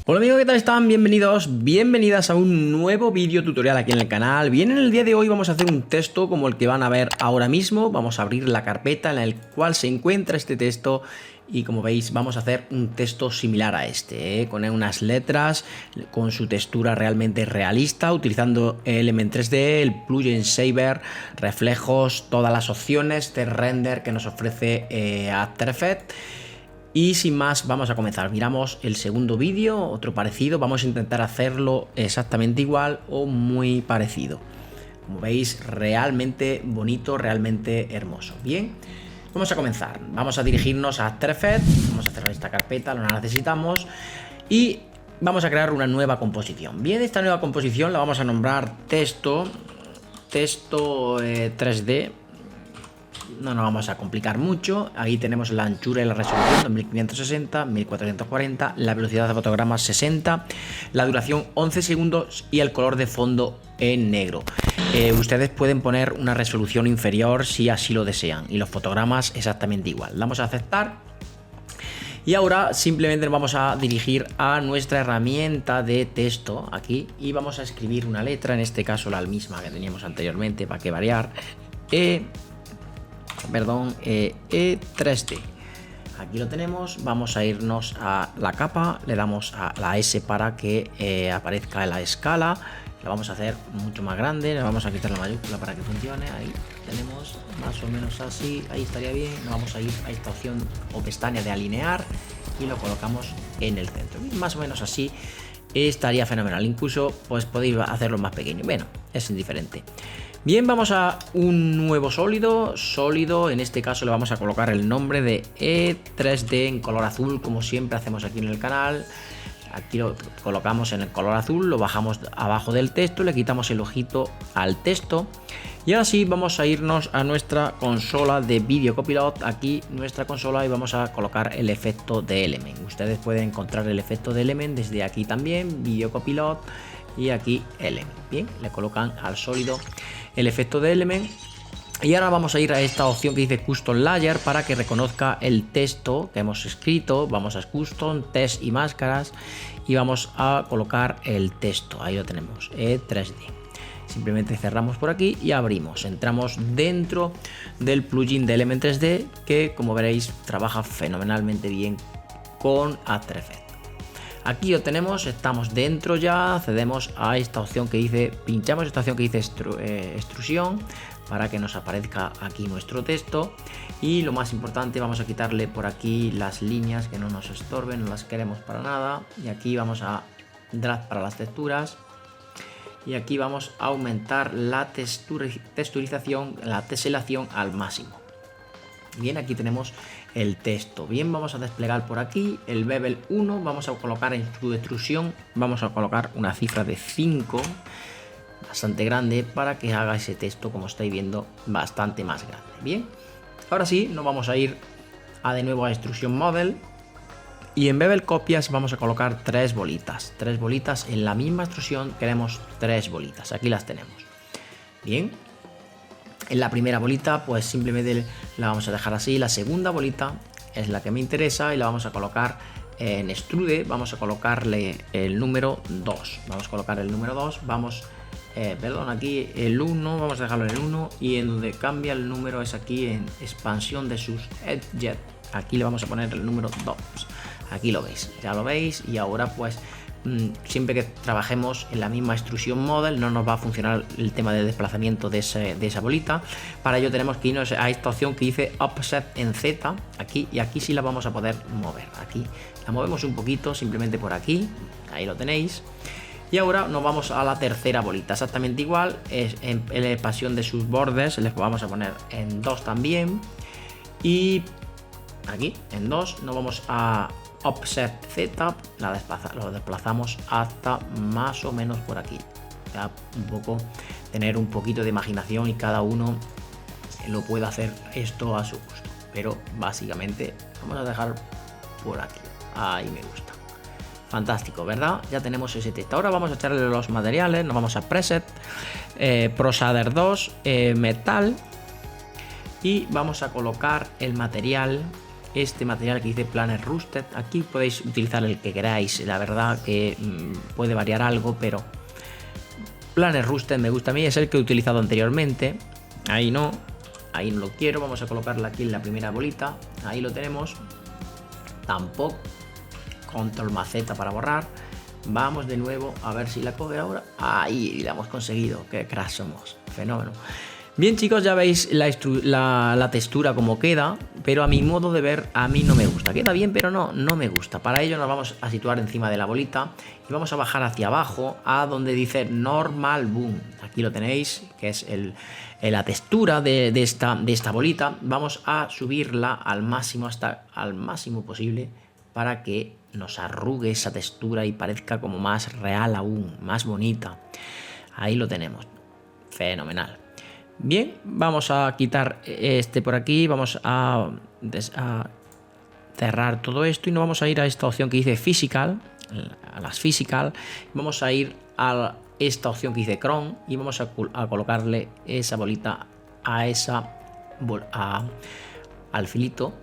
Hola amigos, ¿qué tal están? Bienvenidos, bienvenidas a un nuevo vídeo tutorial aquí en el canal. Bien, en el día de hoy vamos a hacer un texto como el que van a ver ahora mismo. Vamos a abrir la carpeta en la cual se encuentra este texto y como veis vamos a hacer un texto similar a este, con unas letras, con su textura realmente realista, utilizando Element 3D, el plugin Saber, reflejos, todas las opciones de render que nos ofrece After Effects. Y sin más, vamos a comenzar. Miramos el segundo vídeo, otro parecido. Vamos a intentar hacerlo exactamente igual o muy parecido. Como veis, realmente bonito, realmente hermoso. Bien, vamos a comenzar. Vamos a dirigirnos a After Effects. Vamos a cerrar esta carpeta, no la necesitamos. Y vamos a crear una nueva composición. Bien, esta nueva composición la vamos a nombrar texto 3D. No nos vamos a complicar mucho. Ahí tenemos la anchura y la resolución 2560, 1440, la velocidad de fotogramas 60, la duración 11 segundos y el color de fondo en negro. Ustedes pueden poner una resolución inferior si así lo desean y los fotogramas exactamente igual. Damos a aceptar. Y ahora simplemente nos vamos a dirigir a nuestra herramienta de texto aquí y vamos a escribir una letra, en este caso la misma que teníamos anteriormente, para que variar. E3D. Aquí lo tenemos. Vamos a irnos a la capa, le damos a la S para que aparezca en la escala. La vamos a hacer mucho más grande, le vamos a quitar la mayúscula para que funcione. Ahí tenemos más o menos así, ahí estaría bien. Nos vamos a ir a esta opción o pestaña de alinear y lo colocamos en el centro. Y más o menos así estaría fenomenal. Incluso pues podéis hacerlo más pequeño. Bueno, es indiferente. Bien, vamos a un nuevo sólido, en este caso le vamos a colocar el nombre de E3D en color azul, como siempre hacemos aquí en el canal. Aquí lo colocamos en el color azul, lo bajamos abajo del texto, le quitamos el ojito al texto. Y ahora sí vamos a irnos a nuestra consola de Video Copilot, aquí nuestra consola, y vamos a colocar el efecto de Element. Ustedes pueden encontrar el efecto de Element desde aquí también, Video Copilot. Y aquí Element. Bien, le colocan al sólido el efecto de Element. Y ahora vamos a ir a esta opción que dice Custom Layer para que reconozca el texto que hemos escrito. Vamos a Custom, Text y Máscaras y vamos a colocar el texto. Ahí lo tenemos, E3D. Simplemente cerramos por aquí y abrimos. Entramos dentro del plugin de Element 3D que, como veréis, trabaja fenomenalmente bien con After Effects. Aquí lo tenemos, estamos dentro ya, accedemos a esta opción que dice, pinchamos esta opción que dice extrusión para que nos aparezca aquí nuestro texto. Y lo más importante, vamos a quitarle por aquí las líneas que no nos estorben, no las queremos para nada. Y aquí vamos a drag para las texturas. Y aquí vamos a aumentar la texturización, la teselación al máximo. Bien, aquí tenemos el texto. Bien, vamos a desplegar por aquí el Bevel 1. Vamos a colocar en su extrusión, vamos a colocar una cifra de 5, bastante grande, para que haga ese texto, como estáis viendo, bastante más grande. Bien, ahora sí, nos vamos a ir de nuevo a Extrusion Model. Y en Bevel Copias vamos a colocar 3 bolitas. 3 bolitas en la misma extrusión, queremos 3 bolitas. Aquí las tenemos. Bien. En la primera bolita pues simplemente la vamos a dejar así. La segunda bolita es la que me interesa y la vamos a colocar en Extrude. Vamos a colocarle el número 2. Vamos a colocar el número 2. Aquí el 1. Vamos a dejarlo en el 1. Y en donde cambia el número es aquí en expansión de sus Edges. Aquí le vamos a poner el número 2. Aquí lo veis. Ya lo veis. Y ahora pues siempre que trabajemos en la misma extrusión model no nos va a funcionar el tema de desplazamiento de esa bolita. Para ello tenemos que irnos a esta opción que dice Offset en Z aquí, y aquí sí la vamos a poder mover. Aquí la movemos un poquito, simplemente por aquí, ahí lo tenéis. Y ahora nos vamos a la tercera bolita, exactamente igual, es en la expansión de sus bordes, les vamos a poner en 2 también. Y aquí en 2 nos vamos a Offset Z, lo desplazamos hasta más o menos por aquí. Ya un poco tener un poquito de imaginación y cada uno lo puede hacer esto a su gusto, pero básicamente vamos a dejar por aquí. Ahí me gusta. Fantástico, ¿verdad? Ya tenemos ese texto. Ahora vamos a echarle los materiales. Nos vamos a Preset, ProShader 2, Metal, y vamos a colocar el material este material que dice Planet Rusted. Aquí podéis utilizar el que queráis, la verdad que puede variar algo, pero Planet Rusted me gusta a mí, es el que he utilizado anteriormente. Ahí no lo quiero, vamos a colocarla aquí en la primera bolita, ahí lo tenemos. Tampoco, control más Z para borrar. Vamos de nuevo a ver si la coge ahora. Ahí la hemos conseguido, qué crack somos, fenómeno. Bien chicos, ya veis la textura como queda, pero a mi modo de ver a mí no me gusta. Queda bien, pero no me gusta. Para ello nos vamos a situar encima de la bolita y vamos a bajar hacia abajo a donde dice Normal Boom. Aquí lo tenéis, que es la textura de esta bolita. Vamos a subirla al máximo, hasta al máximo posible, para que nos arrugue esa textura y parezca como más real aún, más bonita. Ahí lo tenemos, fenomenal. Bien, vamos a quitar este por aquí, vamos a cerrar todo esto y nos vamos a ir a esta opción que dice Physical, a las Physical. Vamos a ir a esta opción que dice Chrome y vamos a colocarle esa bolita a al filito,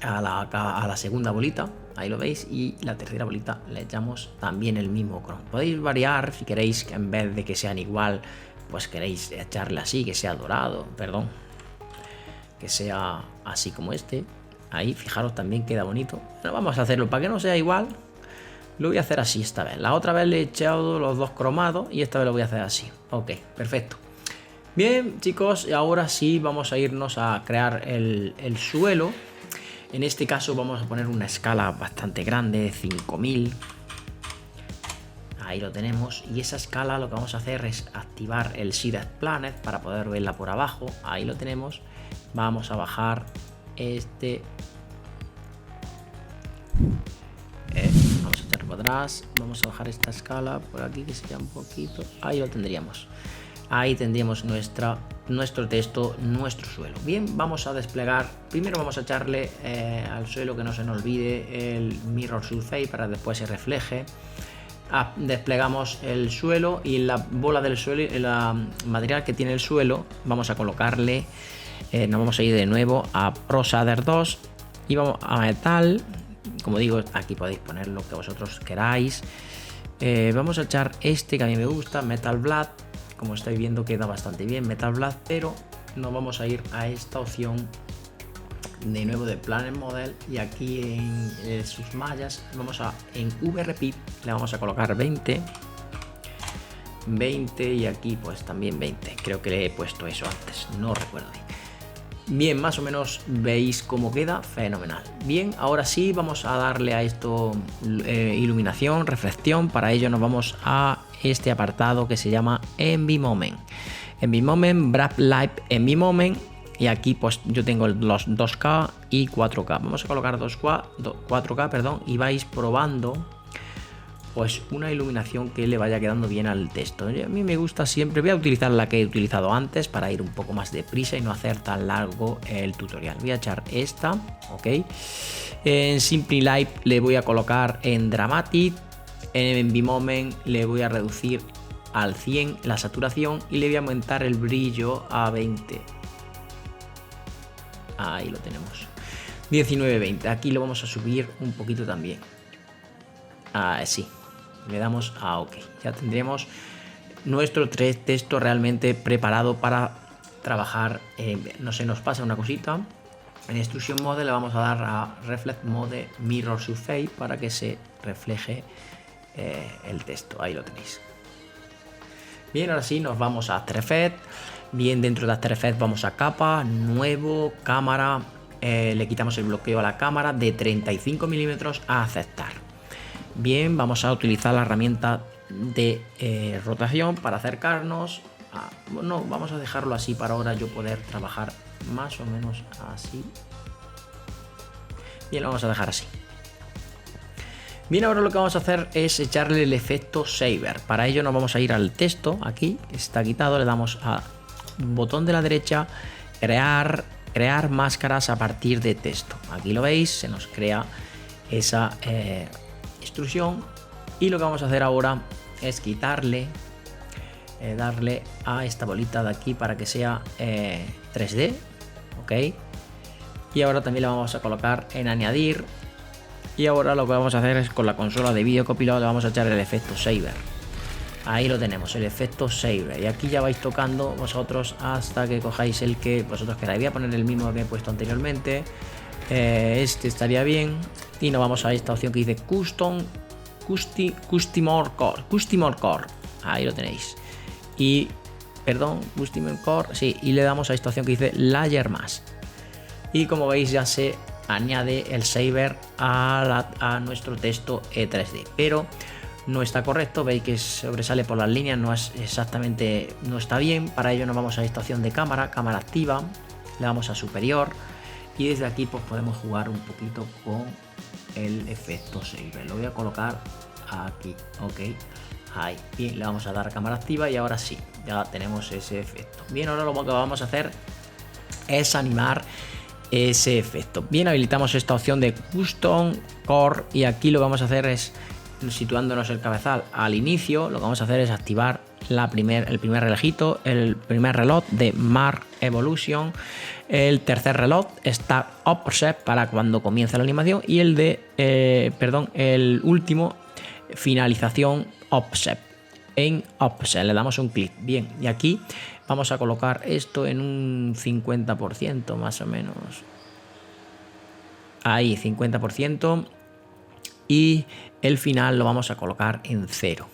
a la segunda bolita. Ahí lo veis, y la tercera bolita le echamos también el mismo Chrome. Podéis variar si queréis, que en vez de que sean igual, pues queréis echarle así, que sea dorado, perdón, que sea así como este. Ahí fijaros, también queda bonito. Pero vamos a hacerlo para que no sea igual. Lo voy a hacer así esta vez. La otra vez le he echado los dos cromados y esta vez lo voy a hacer así. Ok, perfecto. Bien chicos, ahora sí vamos a irnos a crear el suelo. En este caso vamos a poner una escala bastante grande de 5000. Ahí lo tenemos. Y esa escala lo que vamos a hacer es activar el Seeded Planet para poder verla por abajo. Ahí lo tenemos. Vamos a bajar este. Vamos a echarlo para atrás. Vamos a bajar esta escala por aquí, que sería un poquito. Ahí lo tendríamos. Ahí tendríamos nuestro texto, nuestro suelo. Bien, vamos a desplegar. Primero vamos a echarle al suelo, que no se nos olvide, el Mirror Surface para que después se refleje. Desplegamos el suelo y la bola del suelo, el material que tiene el suelo, vamos a colocarle. Nos vamos a ir de nuevo a Pro Shader 2 y vamos a Metal. Como digo, aquí podéis poner lo que vosotros queráis. Vamos a echar este que a mí me gusta, Metal Blood. Como estáis viendo, queda bastante bien Metal Blood, pero nos vamos a ir a esta opción de nuevo de Planet Model, y aquí en sus mallas en VRepeat le vamos a colocar 20 y aquí pues también 20. Creo que le he puesto eso antes, no recuerdo bien. Más o menos veis cómo queda, fenomenal. Bien, ahora sí vamos a darle a esto iluminación, reflexión. Para ello nos vamos a este apartado que se llama Envy Moment. Envy Moment, Bright Light Envy Moment. Y aquí pues yo tengo los 2K y 4K. Vamos a colocar 4K, perdón, y vais probando pues una iluminación que le vaya quedando bien al texto. A mí me gusta siempre, voy a utilizar la que he utilizado antes para ir un poco más deprisa y no hacer tan largo el tutorial. Voy a echar esta, ok. En Simply Light le voy a colocar en Dramatic. En Envy Moment le voy a reducir al 100 la saturación y le voy a aumentar el brillo a 20. Ahí lo tenemos. 19-20. Aquí lo vamos a subir un poquito también. Sí. Le damos a OK. Ya tendremos nuestro texto realmente preparado para trabajar. No se nos pasa una cosita. En Extrusion Mode le vamos a dar a Reflect Mode Mirror Surface para que se refleje el texto. Ahí lo tenéis. Bien, ahora sí nos vamos a After Effects. Bien, dentro de After Effects vamos a capa, nuevo, cámara. Le quitamos el bloqueo a la cámara de 35 milímetros a aceptar. Bien, vamos a utilizar la herramienta de rotación para acercarnos. No, vamos a dejarlo así para ahora yo poder trabajar más o menos así. Bien, lo vamos a dejar así. Bien, ahora lo que vamos a hacer es echarle el efecto Shaver. Para ello nos vamos a ir al texto, aquí, que está quitado, le damos a botón de la derecha, crear máscaras a partir de texto. Aquí lo veis, se nos crea esa instrucción, y lo que vamos a hacer ahora es quitarle, darle a esta bolita de aquí para que sea 3D, ok. Y ahora también le vamos a colocar en añadir. Y ahora lo que vamos a hacer es con la consola de vídeo copiloto le vamos a echar el efecto Saber. Ahí lo tenemos, el efecto Saber. Y aquí ya vais tocando vosotros hasta que cojáis el que vosotros queráis. Voy a poner el mismo que he puesto anteriormente. Este estaría bien. Y nos vamos a esta opción que dice Custom Core. Ahí lo tenéis. Y, perdón, Custom Core. Sí, y le damos a esta opción que dice Layer Más. Y como veis ya se añade el Saber a nuestro texto 3D. Pero no está correcto, veis que sobresale por las líneas, no es exactamente, no está bien. Para ello nos vamos a esta opción de cámara activa, le damos a superior y desde aquí pues podemos jugar un poquito con el efecto Saber. Lo voy a colocar aquí, ok, ahí, bien, le vamos a dar a cámara activa y ahora sí, ya tenemos ese efecto. Bien, ahora lo que vamos a hacer es animar ese efecto. Bien, habilitamos esta opción de Custom Core y aquí lo que vamos a hacer es, situándonos el cabezal al inicio, lo que vamos a hacer es activar el primer relojito, el primer reloj de Mark Evolution, el tercer reloj Start Offset para cuando comience la animación y el de, el último finalización Offset. En Offset le damos un clic. Bien, y aquí vamos a colocar esto en un 50% más o menos. Ahí, 50%. Y el final lo vamos a colocar en 0.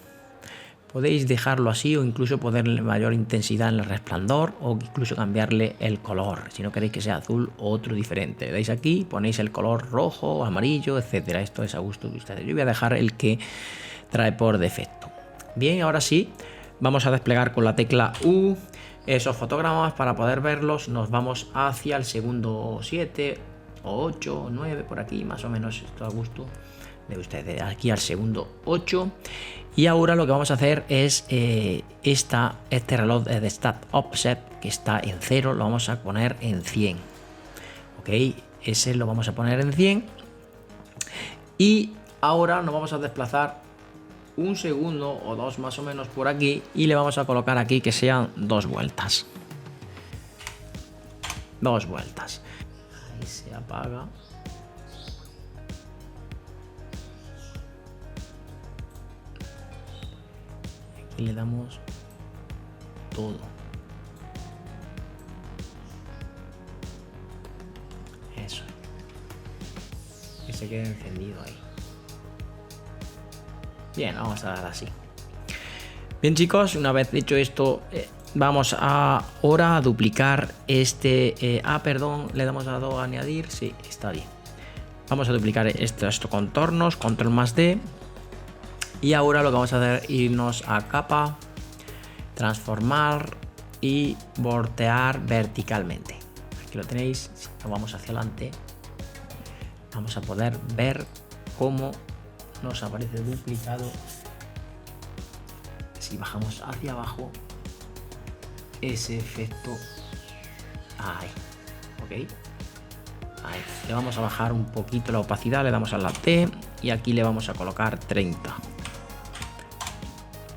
Podéis dejarlo así o incluso ponerle mayor intensidad en el resplandor o incluso cambiarle el color. Si no queréis que sea azul o otro diferente. Le dais aquí, ponéis el color rojo, amarillo, etcétera. Esto es a gusto de ustedes. Yo voy a dejar el que trae por defecto. Bien, ahora sí, vamos a desplegar con la tecla U esos fotogramas para poder verlos. Nos vamos hacia el segundo 7 o 8 o 9, por aquí más o menos, esto a gusto de ustedes, aquí al segundo 8. Y ahora lo que vamos a hacer es este reloj de Start Offset que está en 0, lo vamos a poner en 100. Ok, ese lo vamos a poner en 100. Y ahora nos vamos a desplazar un segundo o dos más o menos por aquí y le vamos a colocar aquí que sean 2 vueltas. 2 vueltas. Ahí se apaga. Aquí le damos todo. Eso. Que se quede encendido ahí. Bien, vamos a dar así. Bien, chicos, una vez hecho esto, vamos ahora a duplicar este. Perdón, le damos a añadir. Sí, está bien. Vamos a duplicar estos contornos, control más D. Y ahora lo que vamos a hacer es irnos a capa, transformar y voltear verticalmente. Aquí lo tenéis. Si nos vamos hacia adelante, vamos a poder ver cómo nos aparece duplicado. Si bajamos hacia abajo, ese efecto ahí, ok, ahí. Le vamos a bajar un poquito la opacidad, le damos a la T y aquí le vamos a colocar 30.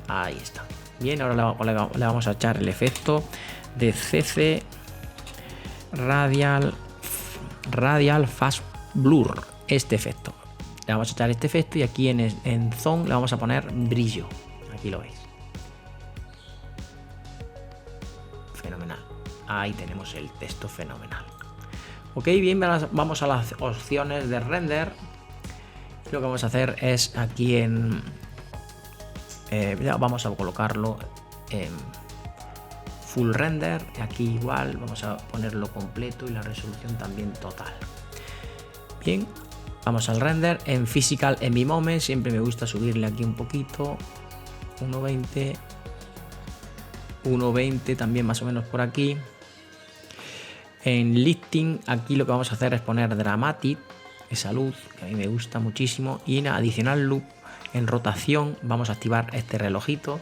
Ahí está. Bien, ahora le vamos a echar el efecto de CC Radial Fast Blur, este efecto. Le vamos a echar este efecto y aquí en Zone le vamos a poner brillo. Aquí lo veis. Fenomenal. Ahí tenemos el texto fenomenal. Ok, bien, vamos a las opciones de render. Lo que vamos a hacer es aquí en... ya vamos a colocarlo en Full Render. Aquí igual vamos a ponerlo completo y la resolución también total. Bien. Vamos al render en Physical Environment, siempre me gusta subirle aquí un poquito, 1.20, 1.20 también más o menos por aquí. En Lifting, aquí lo que vamos a hacer es poner Dramatic, esa luz que a mí me gusta muchísimo, y en Adicional Loop, en rotación, vamos a activar este relojito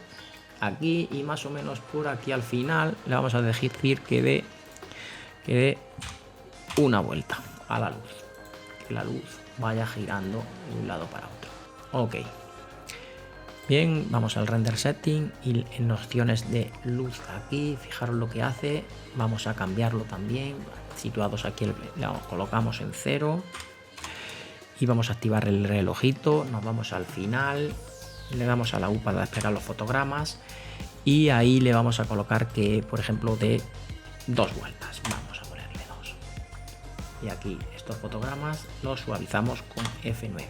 aquí y más o menos por aquí al final le vamos a decir que dé una vuelta a la luz, que la luz vaya girando de un lado para otro. Ok, bien, vamos al render setting y en opciones de luz aquí, fijaros lo que hace, vamos a cambiarlo también, situados aquí, lo colocamos en 0 y vamos a activar el relojito, nos vamos al final, le damos a la U para desplegar los fotogramas y ahí le vamos a colocar que, por ejemplo, de 2 vueltas, vamos a ponerle 2 y aquí estos fotogramas los suavizamos con F9.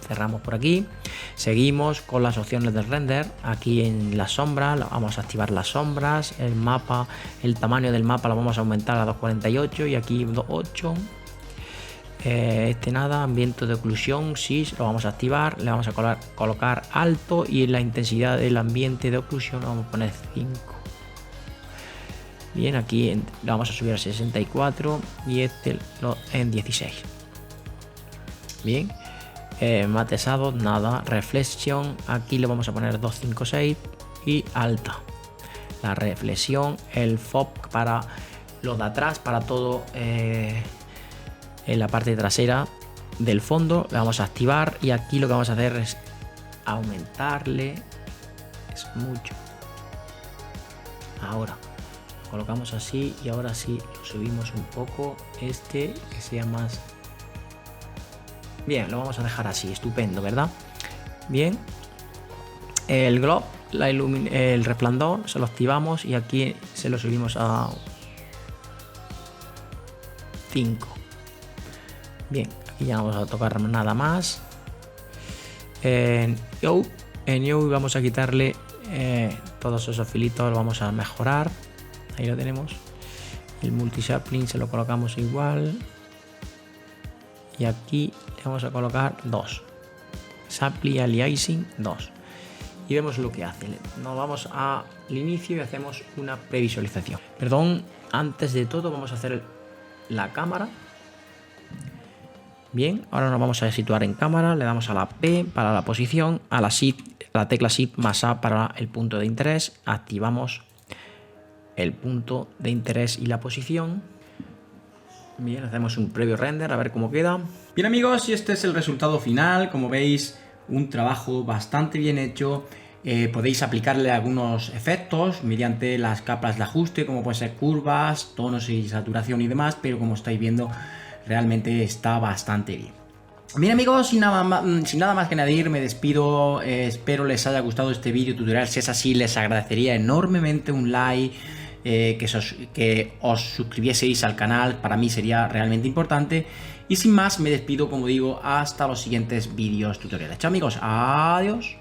Cerramos por aquí, seguimos con las opciones del render. Aquí en la sombra vamos a activar las sombras, el mapa, el tamaño del mapa lo vamos a aumentar a 248 y aquí 8. Nada, ambiente de oclusión, sí, lo vamos a activar, le vamos a colocar alto y en la intensidad del ambiente de oclusión lo vamos a poner 5. Bien, aquí lo vamos a subir a 64 y en 16. Bien. Matesado, nada, reflexión, aquí le vamos a poner 256 y alta. La reflexión, el FOB para los de atrás, para todo en la parte trasera del fondo, le vamos a activar y aquí lo que vamos a hacer es aumentarle, es mucho. Ahora colocamos así y ahora sí lo subimos un poco, que sea más. Bien, lo vamos a dejar así, estupendo, ¿verdad? Bien, el glob, el resplandor, se lo activamos y aquí se lo subimos a 5. Bien, aquí ya no vamos a tocar nada más. En Yo vamos a quitarle todos esos filitos, lo vamos a mejorar. Ahí lo tenemos. El multi-sapling se lo colocamos igual. Y aquí le vamos a colocar 2. Sapling aliasing 2. Y vemos lo que hace. Nos vamos al inicio y hacemos una previsualización. Perdón, antes de todo vamos a hacer la cámara. Bien, ahora nos vamos a situar en cámara. Le damos a la P para la posición, a la tecla Shift más A para el punto de interés. Activamos el punto de interés y la posición. Bien, hacemos un previo render a ver cómo queda. Bien amigos, y este es el resultado final. Como veis, un trabajo bastante bien hecho. Podéis aplicarle algunos efectos mediante las capas de ajuste, como pueden ser curvas, tonos y saturación y demás, pero como estáis viendo, realmente está bastante bien. Bien amigos, sin nada más que añadir, me despido. Espero les haya gustado este vídeo tutorial. Si es así, les agradecería enormemente un like. Que os suscribieseis al canal, para mí sería realmente importante. Y sin más, me despido, como digo, hasta los siguientes vídeos tutoriales. Chao amigos, adiós.